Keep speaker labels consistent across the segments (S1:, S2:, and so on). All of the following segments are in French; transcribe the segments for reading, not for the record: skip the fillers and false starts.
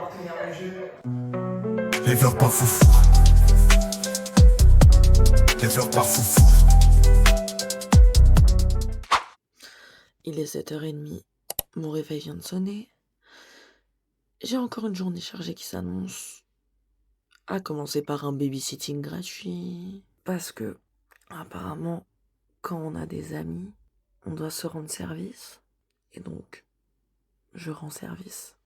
S1: partenaire de jeu.
S2: Les verres pas foufou. Les verres pas foufou.
S1: Il est 7h30, mon réveil vient de sonner. J'ai encore une journée chargée qui s'annonce. À commencer par un babysitting gratuit. Parce que, apparemment, quand on a des amis, on doit se rendre service. Et donc, je rends service.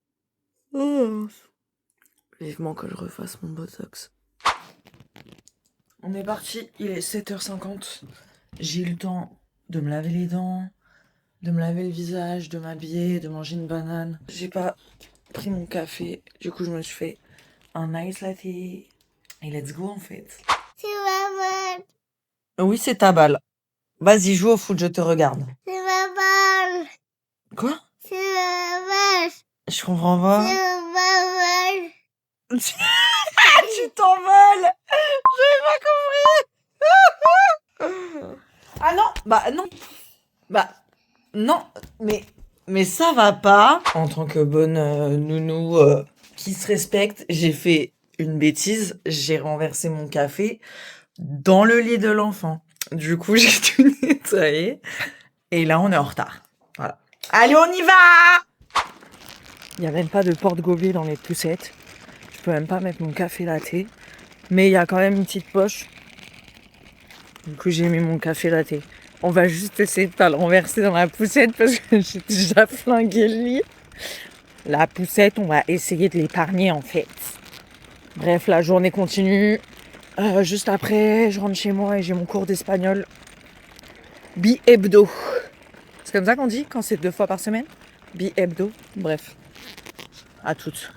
S1: Vivement que je refasse mon botox. On est parti, il est 7h50. J'ai eu le temps de me laver les dents, de me laver le visage, de m'habiller, de manger une banane. J'ai pas pris mon café, du coup je me suis fait un ice latte. Et let's go en fait.
S3: C'est ma balle.
S1: Oui, c'est ta balle. Vas-y, joue au foot, je te regarde.
S3: C'est ma balle.
S1: Quoi?
S3: C'est ma balle.
S1: Je comprends pas.
S3: C'est ma balle.
S1: Tu t'envoles. J'avais pas compris. Ah non. Bah non. Mais ça va pas. En tant que bonne nounou qui se respecte, j'ai fait une bêtise. J'ai renversé mon café dans le lit de l'enfant. Du coup, j'ai tout nettoyé. Et là, on est en retard. Voilà. Allez, on y va! Il n'y a même pas de porte-gobelet dans les poussettes. Je peux même pas mettre mon café latte. Mais il y a quand même une petite poche. Du coup, j'ai mis mon café latte. On va juste essayer de pas le renverser dans la poussette parce que j'ai déjà flingué le lit. La poussette, on va essayer de l'épargner en fait. Bref, la journée continue. Juste après, je rentre chez moi et j'ai mon cours d'espagnol. Bi-hebdo. C'est comme ça qu'on dit quand c'est 2 fois par semaine? Bi-hebdo. Bref. À toutes.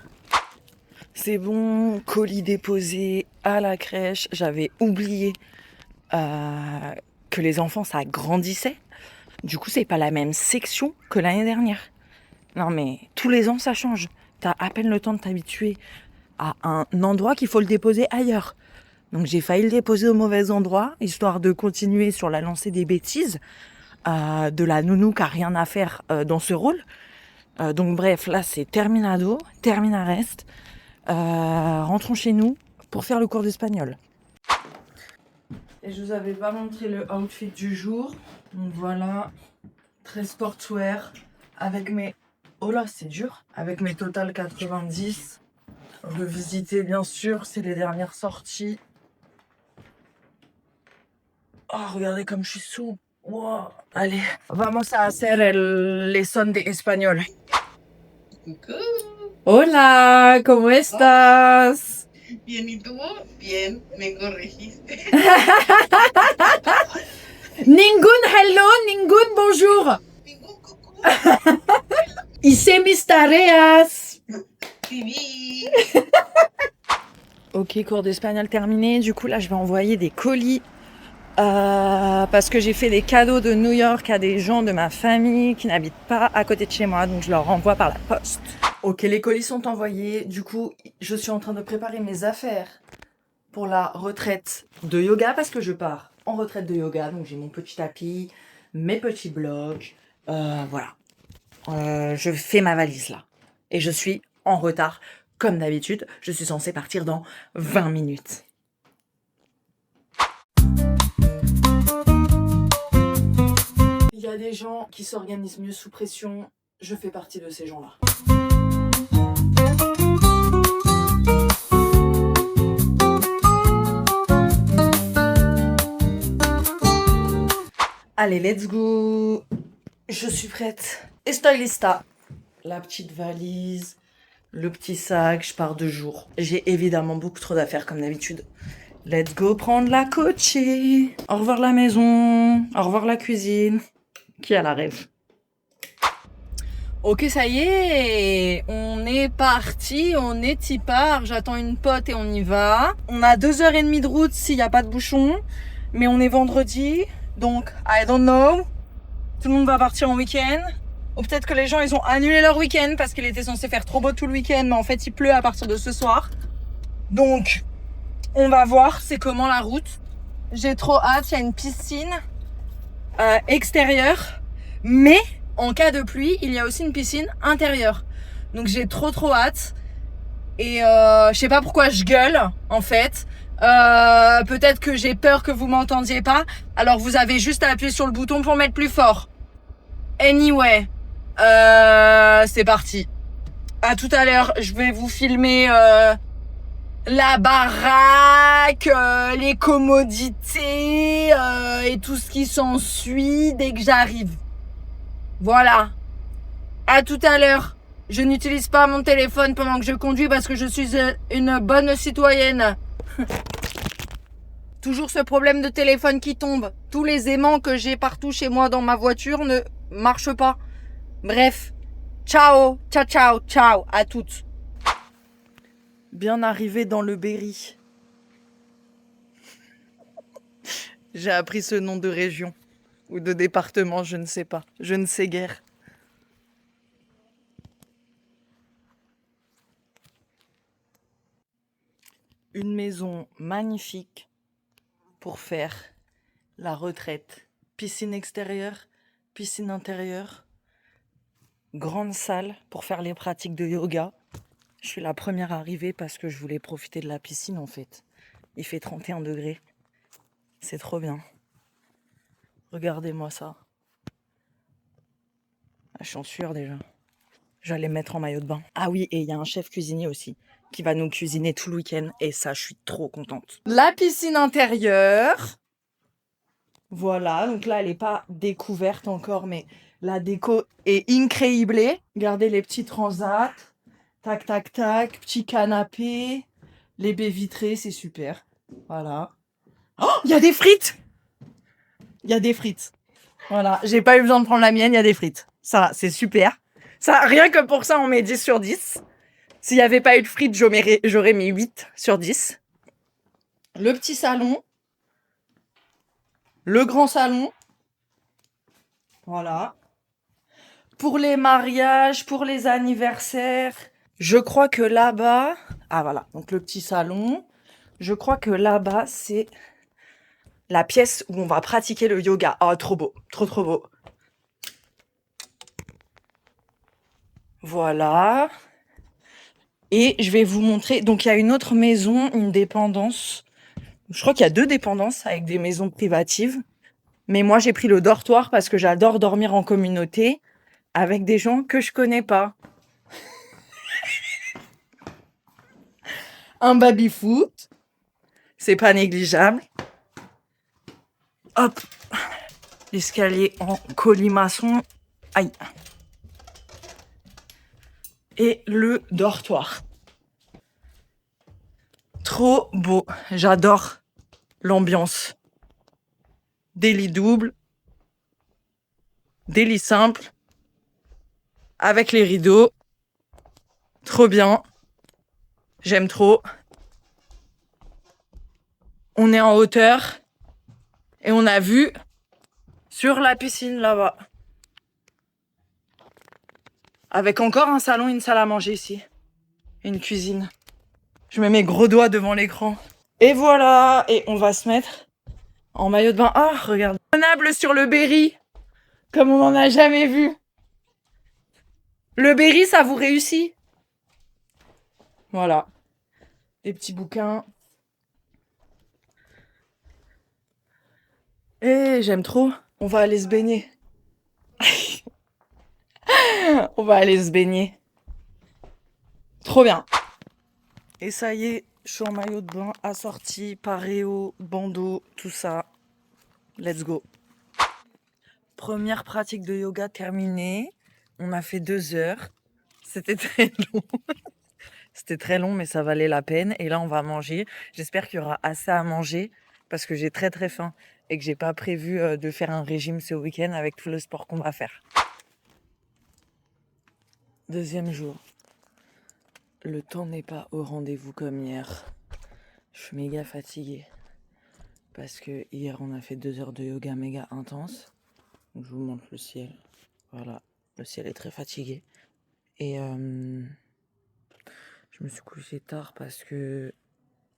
S1: C'est bon, colis déposé à la crèche. J'avais oublié que les enfants, ça grandissait. Du coup, c'est pas la même section que l'année dernière. Non mais, tous les ans, ça change. T'as à peine le temps de t'habituer à un endroit qu'il faut le déposer ailleurs. Donc j'ai failli le déposer au mauvais endroit, histoire de continuer sur la lancée des bêtises de la nounou qui a rien à faire dans ce rôle. Donc bref, là c'est terminado, terminarest. Rentrons chez nous pour faire le cours d'espagnol. Et je vous avais pas montré le outfit du jour. Donc voilà, très sportswear avec mes... Oh là, c'est dur. Avec mes Total 90. Revisité bien sûr, c'est les dernières sorties. Oh, regardez comme je suis sous. Wow. Allez, vamos a hacer el lesson de español.
S4: Coucou.
S1: Hola, ¿cómo estás?
S4: Bien, ¿y tú? Bien, me corregiste.
S1: Ningún hello, ningún bonjour.
S4: Ningún coucou.
S1: Hice mis tareas.
S4: Vivi.
S1: Ok, cours d'espagnol terminé. Du coup, là, je vais envoyer des colis. Parce que j'ai fait des cadeaux de New York à des gens de ma famille qui n'habitent pas à côté de chez moi, donc je leur renvoie par la poste. Ok, les colis sont envoyés. Du coup, je suis en train de préparer mes affaires pour la retraite de yoga parce que je pars en retraite de yoga. Donc j'ai mon petit tapis, mes petits blocs, voilà. Je fais ma valise là et je suis en retard comme d'habitude. Je suis censée partir dans 20 minutes. Il y a des gens qui s'organisent mieux sous pression. Je fais partie de ces gens-là. Allez, let's go. Je suis prête. Estoy lista. La petite valise, le petit sac, je pars 2 jours. J'ai évidemment beaucoup trop d'affaires comme d'habitude. Let's go prendre la coachée. Au revoir la maison. Au revoir la cuisine. Qui a la rêve? Ok, ça y est, on est parti, on est y part. J'attends une pote et on y va. On a 2h30 de route s'il n'y a pas de bouchon, mais on est vendredi, donc I don't know. Tout le monde va partir en week-end. Ou peut-être que les gens, ils ont annulé leur week-end parce qu'il était censé faire trop beau tout le week-end, mais en fait, il pleut à partir de ce soir. Donc, on va voir c'est comment la route. J'ai trop hâte, il y a une piscine extérieure, mais en cas de pluie, il y a aussi une piscine intérieure. Donc j'ai trop hâte. Et je sais pas pourquoi je gueule, en fait. Peut-être que j'ai peur que vous m'entendiez pas. Alors vous avez juste à appuyer sur le bouton pour mettre plus fort. Anyway, c'est parti. À tout à l'heure, je vais vous filmer la baraque, les commodités et tout ce qui s'ensuit dès que j'arrive. Voilà. À tout à l'heure. Je n'utilise pas mon téléphone pendant que je conduis parce que je suis une bonne citoyenne. Toujours ce problème de téléphone qui tombe. Tous les aimants que j'ai partout chez moi dans ma voiture ne marchent pas. Bref. Ciao, ciao, ciao, ciao à toutes. Bien arrivé dans le Berry. J'ai appris ce nom de région ou de département, je ne sais pas. Je ne sais guère. Une maison magnifique pour faire la retraite. Piscine extérieure, piscine intérieure, grande salle pour faire les pratiques de yoga. Je suis la première arrivée parce que je voulais profiter de la piscine en fait. Il fait 31 degrés. C'est trop bien. Regardez-moi ça. Ah, je suis en sueur déjà. J'allais me mettre en maillot de bain. Ah oui, et il y a un chef cuisinier aussi qui va nous cuisiner tout le week-end. Et ça, je suis trop contente. La piscine intérieure. Voilà, donc là, elle n'est pas découverte encore, mais la déco est incroyable. Regardez les petits transats. Tac, tac, tac. Petit canapé. Les baies vitrées, c'est super. Voilà. Oh, il y a des frites! Il y a des frites. Voilà, j'ai pas eu besoin de prendre la mienne, il y a des frites. Ça, c'est super. Ça, rien que pour ça, on met 10 sur 10. S'il n'y avait pas eu de frites, j'aurais mis 8 sur 10. Le petit salon. Le grand salon. Voilà. Pour les mariages, pour les anniversaires. Je crois que là-bas... Ah voilà, donc le petit salon. Je crois que là-bas, c'est la pièce où on va pratiquer le yoga. Oh, trop beau. Trop, trop beau. Voilà. Et je vais vous montrer. Donc, il y a une autre maison, une dépendance. Je crois qu'il y a 2 dépendances avec des maisons privatives. Mais moi, j'ai pris le dortoir parce que j'adore dormir en communauté avec des gens que je connais pas. Un baby-foot. C'est pas négligeable. Hop. L'escalier en colimaçon. Aïe. Et le dortoir. Trop beau. J'adore l'ambiance. Des lits doubles. Des lits simples. Avec les rideaux. Trop bien. J'aime trop. On est en hauteur. Et on a vu sur la piscine là-bas. Avec encore un salon et une salle à manger ici. Et une cuisine. Je mets mes gros doigts devant l'écran. Et voilà. Et on va se mettre en maillot de bain. Ah, regarde. Convenable sur le Berry. Comme on n'en a jamais vu. Le Berry, ça vous réussit. Voilà. Des petits bouquins. Et j'aime trop. On va aller se baigner. On va aller se baigner. Trop bien. Et ça y est, je suis en maillot de bain, assorti, paréo, bandeau, tout ça. Let's go. Première pratique de yoga terminée. On a fait 2 heures. C'était très long. C'était très long, mais ça valait la peine. Et là, on va manger. J'espère qu'il y aura assez à manger parce que j'ai très très faim et que j'ai pas prévu de faire un régime ce week-end avec tout le sport qu'on va faire. 2e jour. Le temps n'est pas au rendez-vous comme hier. Je suis méga fatiguée. Parce que hier, on a fait 2 heures de yoga méga intense. Donc, je vous montre le ciel. Voilà. Le ciel est très fatigué. Et je me suis couchée tard parce que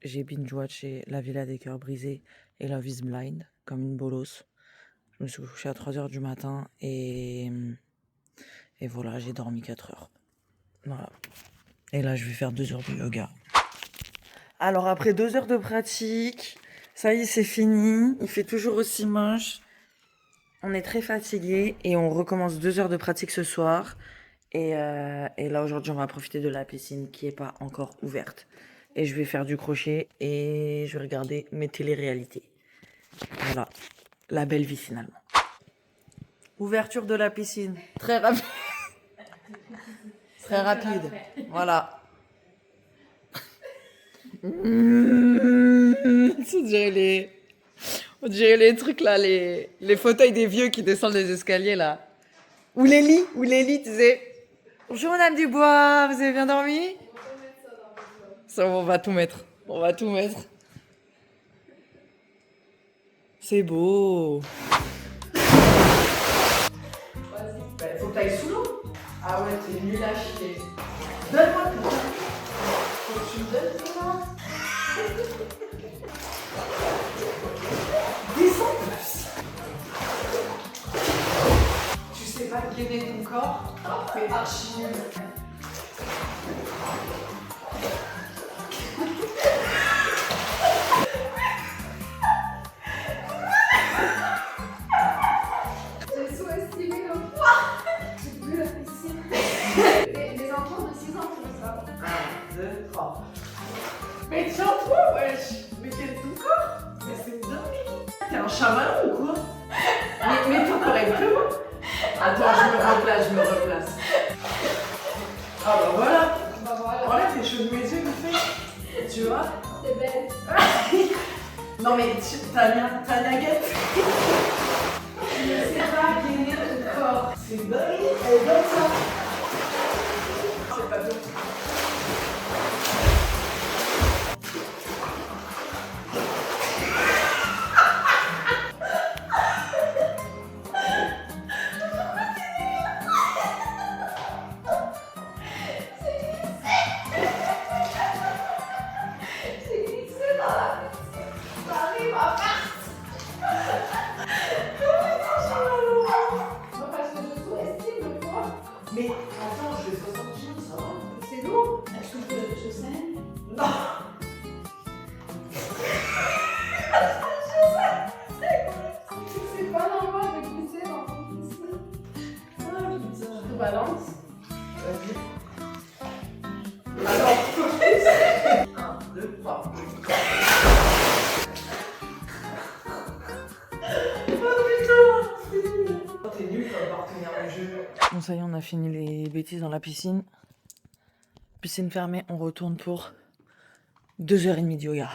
S1: j'ai binge-watché La Villa des Cœurs Brisés et Love is Blind, comme une bolosse. Je me suis couchée à 3 heures du matin et voilà, j'ai dormi 4 heures. Voilà. Et là, je vais faire 2 heures de yoga. Alors, après 2 heures de pratique, ça y est, c'est fini. Il fait toujours aussi moche. On est très fatigué et on recommence 2 heures de pratique ce soir. Et là, aujourd'hui, on va profiter de la piscine qui n'est pas encore ouverte. Et je vais faire du crochet et je vais regarder mes téléréalités. Voilà, la belle vie finalement. Ouverture de la piscine, très rapide. Très rapide, voilà. On dirait les trucs là, les fauteuils des vieux qui descendent les escaliers là. Ou les lits, tu sais. Bonjour Madame Dubois, vous avez bien dormi? Ça, on va tout mettre. On va tout mettre. C'est beau. Vas-y, faut que t'ailles sous l'eau. Ah ouais, t'es nul à chier. Donne-moi tout. Faut que tu me donnes tout ça. Descends plus. Tu sais pas gainer ton corps? T'es archi nul.
S5: J'ai sous-estimé le poids. J'ai plus la piscine. Les enfants de 6 ans font ça.
S1: 1, 2, 3. Mais tiens-toi, wesh. Mais quel ton corps? Mais c'est une dinguerie. T'es un chamallow ou quoi? Mais toi, correct que moi. Attends, je me replace. Ah bah voilà.
S5: Bah voilà,
S1: Enlève les cheveux de mes yeux, vite fait. Tu vois?
S5: t'es belle.
S1: Non mais t'as naguette.
S5: Tu ne sais pas gainer ton corps.
S1: C'est dingue, elle donne ça. C'est pas bien.
S5: J'ai glissé dans la piscine. J'arrive à part. Non, parce que je sous-estime le poids.
S1: Mais attends, je vais 60 kilos, ça va?
S5: C'est lourd. Est-ce que je saigne?
S1: Non.
S5: C'est pas normal de glisser dans ton piscine.
S1: Ah putain.
S5: Tu balances.
S1: Vas-y. Alors, 1, 2, 3. T'es nul comme partenaire de jeu. Bon, ça y est, on a fini les bêtises dans la piscine. Piscine fermée, on retourne pour 2h30 de yoga.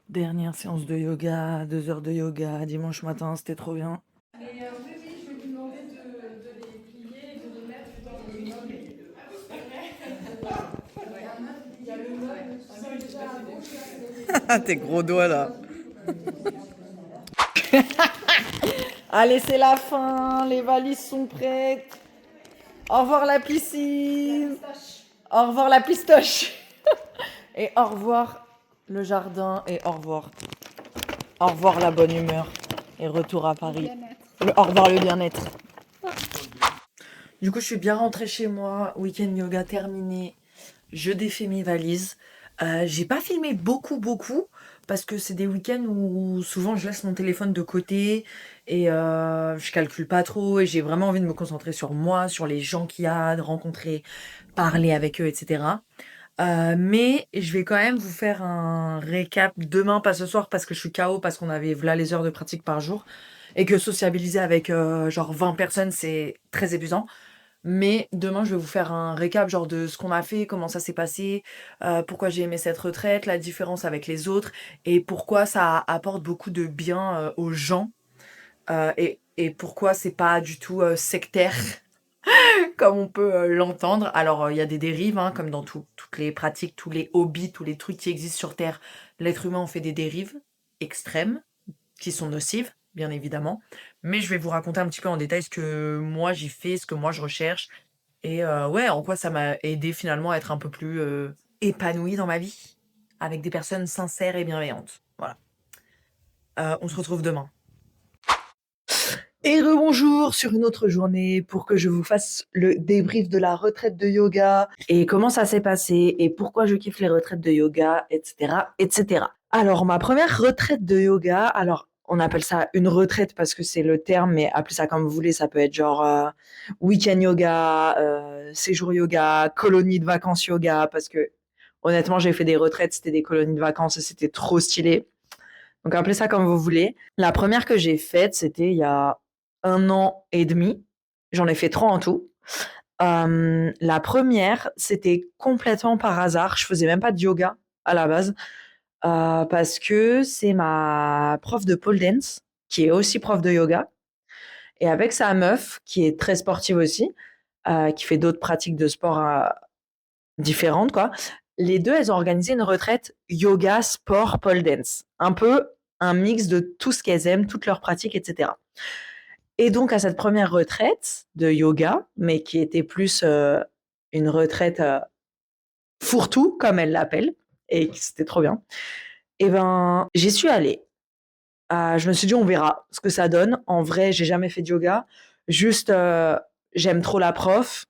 S1: Dernière séance de yoga, 2 heures de yoga, dimanche matin, c'était trop bien.
S5: Et oui, je vais vous demander de les plier et de les mettre dans le meuble. Il y a le meuble, ça déjà à gauche.
S1: Tes gros doigts là. Allez, c'est la fin, les valises sont prêtes. Au revoir la piscine. Au revoir la pistoche. Et au revoir le jardin et au revoir. Au revoir la bonne humeur et retour à Paris. Au revoir le bien-être. Du coup, je suis bien rentrée chez moi. Week-end yoga terminé. Je défais mes valises. J'ai pas filmé beaucoup parce que c'est des week-ends où souvent je laisse mon téléphone de côté et je calcule pas trop et j'ai vraiment envie de me concentrer sur moi, sur les gens qu'il y a, de rencontrer, parler avec eux, etc. Mais je vais quand même vous faire un récap demain, pas ce soir parce que je suis KO parce qu'on avait là les heures de pratique par jour et que sociabiliser avec genre 20 personnes c'est très épuisant. Mais demain, je vais vous faire un récap genre de ce qu'on a fait, comment ça s'est passé, pourquoi j'ai aimé cette retraite, la différence avec les autres et pourquoi ça apporte beaucoup de bien aux gens et pourquoi c'est pas du tout sectaire comme on peut l'entendre. Alors, il y a des dérives, hein, comme dans toutes les pratiques, tous les hobbies, tous les trucs qui existent sur Terre. L'être humain en fait des dérives extrêmes qui sont nocives, bien évidemment. Mais je vais vous raconter un petit peu en détail ce que moi j'ai fait, ce que moi je recherche. Et ouais, en quoi ça m'a aidé finalement à être un peu plus épanouie dans ma vie, avec des personnes sincères et bienveillantes. Voilà. On se retrouve demain. Et rebonjour sur une autre journée pour que je vous fasse le débrief de la retraite de yoga et comment ça s'est passé et pourquoi je kiffe les retraites de yoga, etc., etc. Alors, ma première retraite de yoga, alors on appelle ça une retraite parce que c'est le terme, mais appelez ça comme vous voulez, ça peut être genre week-end yoga, séjour yoga, colonie de vacances yoga, parce que honnêtement, j'ai fait des retraites, c'était des colonies de vacances et c'était trop stylé. Donc appelez ça comme vous voulez. La première que j'ai faite, c'était il y a 1 an et demi. J'en ai fait 3 en tout. La première, c'était complètement par hasard. Je faisais même pas de yoga à la base parce que c'est ma prof de pole dance qui est aussi prof de yoga et avec sa meuf qui est très sportive aussi, qui fait d'autres pratiques de sport différentes quoi. Les deux, elles ont organisé une retraite yoga, sport, pole dance. Un peu un mix de tout ce qu'elles aiment, toutes leurs pratiques, etc. Et donc, à cette première retraite de yoga, mais qui était plus une retraite fourre-tout, comme elle l'appelle, et c'était trop bien, et ben, j'y suis allée. Je me suis dit, on verra ce que ça donne. En vrai, j'ai jamais fait de yoga. Juste, j'aime trop la prof.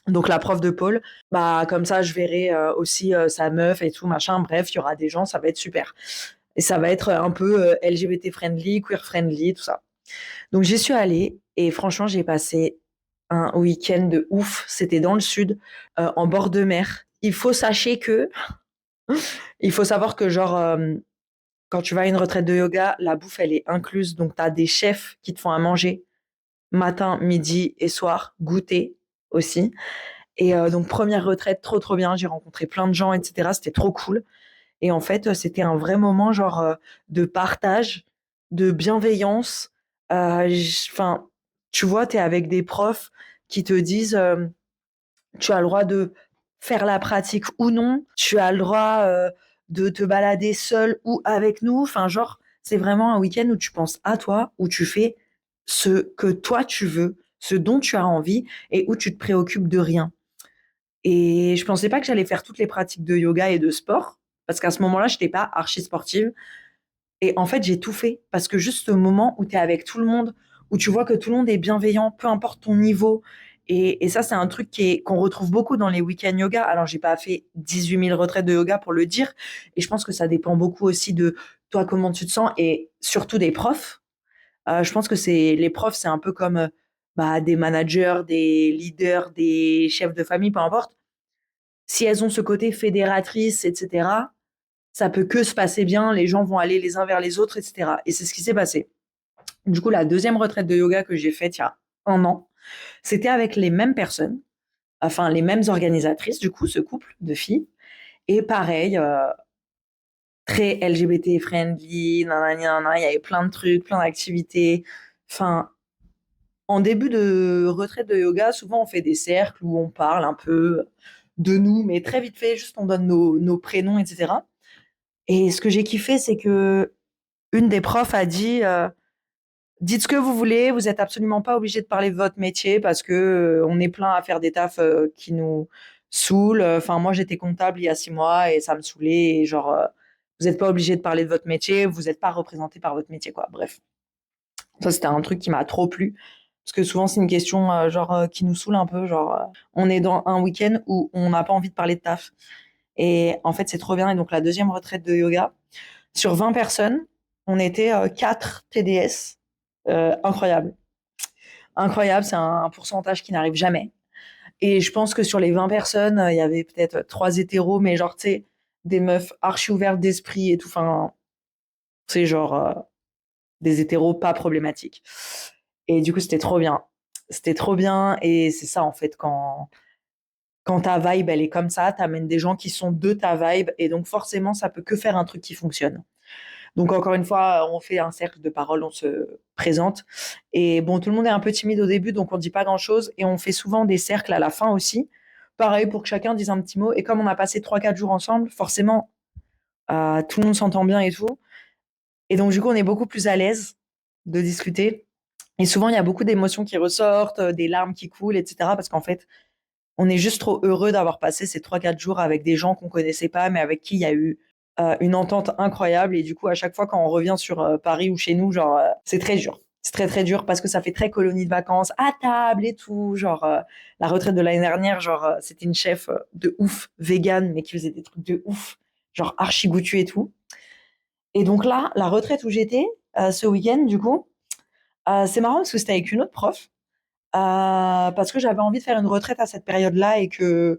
S1: Donc, la prof de pôle, bah, comme ça, je verrai aussi sa meuf et tout, machin. Bref, il y aura des gens, ça va être super. Et ça va être un peu LGBT friendly, queer friendly, tout ça. Donc j'y suis allée et franchement j'ai passé un week-end de ouf. C'était dans le sud, en bord de mer. Il faut savoir que genre quand tu vas à une retraite de yoga, la bouffe elle est incluse. Donc t'as des chefs qui te font à manger matin, midi et soir, goûter aussi. Et donc première retraite trop bien. J'ai rencontré plein de gens, etc. C'était trop cool. Et en fait, c'était un vrai moment genre de partage, de bienveillance. Enfin, tu vois, tu es avec des profs qui te disent tu as le droit de faire la pratique ou non, tu as le droit de te balader seul ou avec nous. Enfin, genre, c'est vraiment un week-end où tu penses à toi, où tu fais ce que toi tu veux, ce dont tu as envie et où tu te préoccupes de rien. Et je pensais pas que j'allais faire toutes les pratiques de yoga et de sport, parce qu'à ce moment-là, je n'étais pas archi sportive. Et en fait, j'ai tout fait, parce que juste ce moment où tu es avec tout le monde, où tu vois que tout le monde est bienveillant, peu importe ton niveau. Et ça, c'est un truc qu'on retrouve beaucoup dans les week-ends yoga. Alors, j'ai pas fait 18 000 retraites de yoga pour le dire. Et je pense que ça dépend beaucoup aussi de toi, comment tu te sens, et surtout des profs. Je pense que les profs, c'est un peu comme bah, des managers, des leaders, des chefs de famille, peu importe. Si elles ont ce côté fédératrice, etc., ça peut que se passer bien, les gens vont aller les uns vers les autres, etc. Et c'est ce qui s'est passé. Du coup, la deuxième retraite de yoga que j'ai faite il y a 1 an, c'était avec les mêmes personnes, enfin les mêmes organisatrices, du coup, ce couple de filles. Et pareil, très LGBT friendly, nanana, il y avait plein de trucs, plein d'activités. Enfin, en début de retraite de yoga, souvent on fait des cercles où on parle un peu de nous, mais très vite fait, juste on donne nos prénoms, etc. Et ce que j'ai kiffé, c'est que une des profs a dit dites ce que vous voulez, vous êtes absolument pas obligé de parler de votre métier parce que on est plein à faire des tafs qui nous saoulent. Enfin, moi j'étais comptable il y a 6 mois et ça me saoulait. Et genre, vous n'êtes pas obligé de parler de votre métier, vous n'êtes pas représenté par votre métier, quoi. Bref, ça c'était un truc qui m'a trop plu. Parce que souvent, c'est une question qui nous saoule un peu. Genre, on est dans un week-end où on n'a pas envie de parler de taf. Et en fait, c'est trop bien. Et donc, la deuxième retraite de yoga, sur 20 personnes, on était 4 TDS. Incroyable. Incroyable, c'est un pourcentage qui n'arrive jamais. Et je pense que sur les 20 personnes, il y avait peut-être 3 hétéros, mais genre, tu sais, des meufs archi ouvertes d'esprit et tout. Enfin, c'est genre des hétéros pas problématiques. Et du coup, c'était trop bien. C'était trop bien. Et c'est ça, en fait, quand ta vibe, elle est comme ça, t'amènes des gens qui sont de ta vibe. Et donc, forcément, ça peut que faire un truc qui fonctionne. Donc, encore une fois, on fait un cercle de parole, on se présente. Et bon, tout le monde est un peu timide au début, donc on dit pas grand-chose. Et on fait souvent des cercles à la fin aussi. Pareil, pour que chacun dise un petit mot. Et comme on a passé 3-4 jours ensemble, forcément, tout le monde s'entend bien et tout. Et donc, du coup, on est beaucoup plus à l'aise de discuter. Et souvent, il y a beaucoup d'émotions qui ressortent, des larmes qui coulent, etc. Parce qu'en fait, on est juste trop heureux d'avoir passé ces 3-4 jours avec des gens qu'on connaissait pas, mais avec qui il y a eu une entente incroyable. Et du coup, à chaque fois, quand on revient sur Paris ou chez nous, genre, c'est très dur. C'est très très dur parce que ça fait très colonie de vacances, à table et tout. Genre, la retraite de l'année dernière, genre, c'était une chef de ouf, vegan, mais qui faisait des trucs de ouf, genre archi goûtu et tout. Et donc là, la retraite où j'étais, ce week-end, du coup, c'est marrant parce que c'était avec une autre prof. Parce que j'avais envie de faire une retraite à cette période-là et que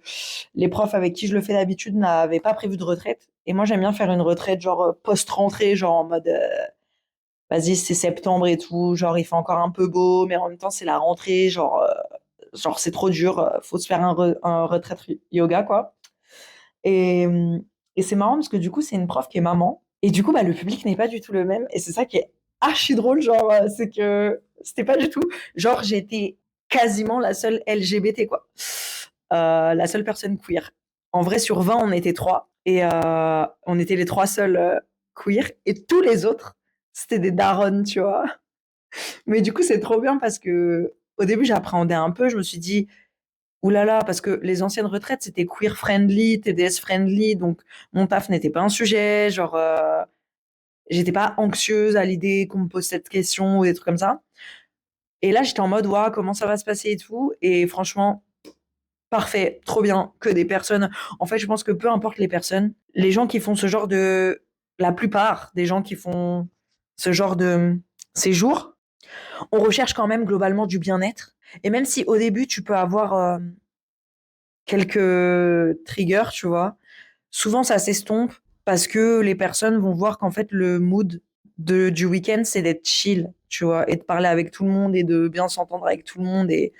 S1: les profs avec qui je le fais d'habitude n'avaient pas prévu de retraite. Et moi, j'aime bien faire une retraite genre post-rentrée, genre en mode vas-y, c'est septembre et tout, genre il fait encore un peu beau, mais en même temps, c'est la rentrée, genre c'est trop dur, faut se faire un retraite yoga, quoi. Et, euh, et c'est marrant parce que du coup, c'est une prof qui est maman. Et du coup, bah, le public n'est pas du tout le même. Et c'est ça qui est archi drôle, genre, c'est que c'était pas du tout. Genre, j'étais quasiment la seule LGBT, quoi. La seule personne queer. En vrai, sur 20, on était trois. Et on était les trois seuls queer. Et tous les autres, c'était des darons, tu vois. Mais du coup, c'est trop bien parce que au début, j'appréhendais un peu. Je me suis dit, ouh là là, parce que les anciennes retraites, c'était queer friendly, TDS friendly, donc mon taf n'était pas un sujet, genre, j'étais pas anxieuse à l'idée qu'on me pose cette question ou des trucs comme ça. Et là, j'étais en mode, waouh, comment ça va se passer et tout. Et franchement, parfait, trop bien, que des personnes. En fait, je pense que peu importe les personnes, les gens qui font ce genre de. La plupart des gens qui font ce genre de séjour, on recherche quand même globalement du bien-être. Et même si au début, tu peux avoir quelques triggers, tu vois. Souvent, ça s'estompe parce que les personnes vont voir qu'en fait, le mood du week-end, c'est d'être chill, tu vois, et de parler avec tout le monde et de bien s'entendre avec tout le monde. Et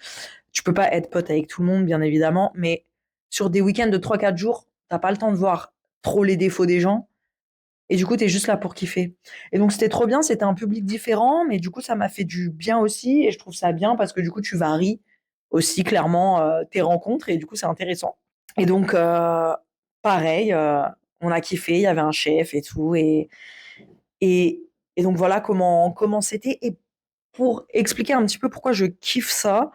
S1: tu peux pas être pote avec tout le monde, bien évidemment, mais sur des week-ends de 3 4 jours, t'as pas le temps de voir trop les défauts des gens. Et du coup, t'es juste là pour kiffer. Et donc, c'était trop bien. C'était un public différent, mais du coup, ça m'a fait du bien aussi. Et je trouve ça bien parce que du coup, tu varies aussi clairement tes rencontres. Et du coup, c'est intéressant. Et donc, pareil, on a kiffé. Il y avait un chef et tout. Et, et donc, voilà comment c'était. Et pour expliquer un petit peu pourquoi je kiffe ça,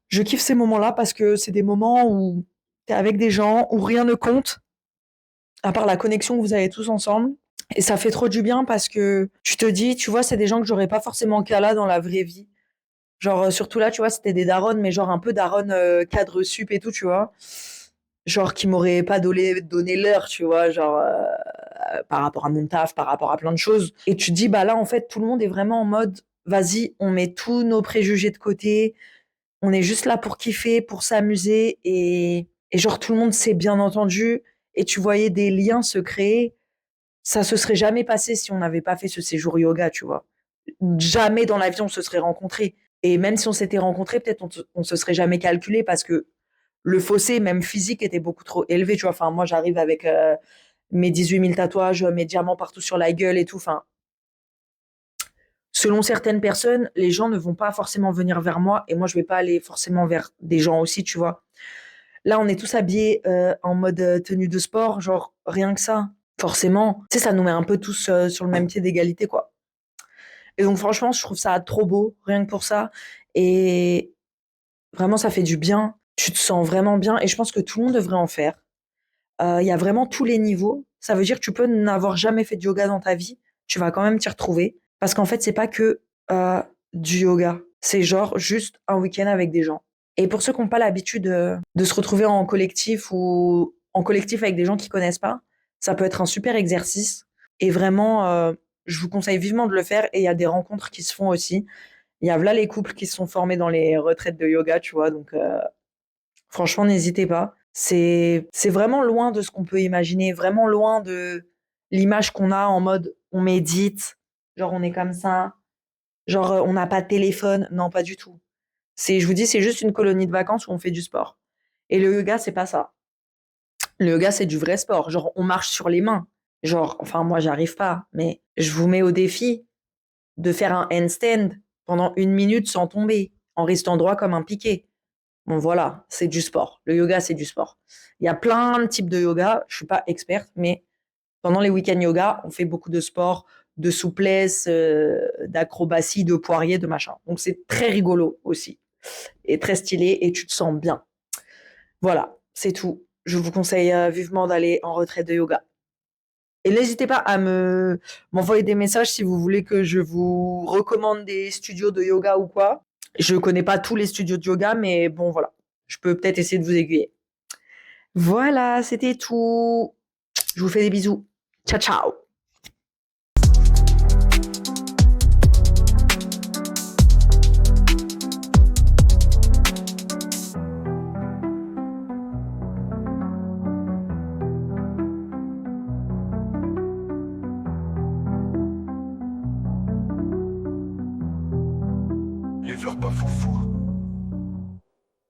S1: je kiffe ces moments-là parce que c'est des moments où t'es avec des gens, où rien ne compte, à part la connexion que vous avez tous ensemble. Et ça fait trop du bien parce que tu te dis, tu vois, c'est des gens que j'aurais pas forcément qu'à là dans la vraie vie. Genre, surtout là, tu vois, c'était des darons, mais genre un peu darons cadre sup et tout, tu vois. Genre qui m'auraient pas donné l'heure, tu vois, genre par rapport à mon taf, par rapport à plein de choses. Et tu te dis, bah là, en fait, tout le monde est vraiment en mode, vas-y, on met tous nos préjugés de côté, on est juste là pour kiffer, pour s'amuser, et genre tout le monde s'est bien entendu, et tu voyais des liens se créer. Ça se serait jamais passé si on n'avait pas fait ce séjour yoga, tu vois. Jamais dans la vie on se serait rencontrés. Et même si on s'était rencontrés, peut-être on se serait jamais calculé parce que le fossé, même physique, était beaucoup trop élevé, tu vois. Enfin, moi, j'arrive avec mes 18 000 tatouages, mes diamants partout sur la gueule et tout. Enfin, selon certaines personnes, les gens ne vont pas forcément venir vers moi et moi, je vais pas aller forcément vers des gens aussi, tu vois. Là, on est tous habillés en mode tenue de sport, genre rien que ça. Forcément, tu sais, ça nous met un peu tous sur le même pied d'égalité, quoi. Et donc, franchement, je trouve ça trop beau, rien que pour ça. Et vraiment, ça fait du bien. Tu te sens vraiment bien. Et je pense que tout le monde devrait en faire. Il y a vraiment tous les niveaux. Ça veut dire que tu peux n'avoir jamais fait de yoga dans ta vie. Tu vas quand même t'y retrouver. Parce qu'en fait, c'est pas que du yoga. C'est genre juste un week-end avec des gens. Et pour ceux qui n'ont pas l'habitude de se retrouver en collectif ou en collectif avec des gens qui connaissent pas, ça peut être un super exercice. Et vraiment, je vous conseille vivement de le faire. Et il y a des rencontres qui se font aussi. Il y a là les couples qui se sont formés dans les retraites de yoga, tu vois. Donc, franchement, n'hésitez pas. C'est vraiment loin de ce qu'on peut imaginer, vraiment loin de l'image qu'on a en mode on médite, genre on est comme ça, genre on n'a pas de téléphone. Non, pas du tout. Je vous dis, c'est juste une colonie de vacances où on fait du sport. Et le yoga, c'est pas ça. Le yoga, c'est du vrai sport. Genre, on marche sur les mains. Genre, enfin, moi, j'arrive pas, mais je vous mets au défi de faire un handstand pendant 1 minute sans tomber, en restant droit comme un piquet. Bon, voilà, c'est du sport. Le yoga, c'est du sport. Il y a plein de types de yoga. Je suis pas experte, mais pendant les week-ends yoga, on fait beaucoup de sport, de souplesse, d'acrobatie, de poirier, de machin. Donc, c'est très rigolo aussi et très stylé et tu te sens bien. Voilà, c'est tout. Je vous conseille vivement d'aller en retraite de yoga. Et n'hésitez pas à m'envoyer des messages si vous voulez que je vous recommande des studios de yoga ou quoi. Je connais pas tous les studios de yoga, mais bon, voilà. Je peux peut-être essayer de vous aiguiller. Voilà, c'était tout. Je vous fais des bisous. Ciao, ciao.
S2: Les vers pas foufou.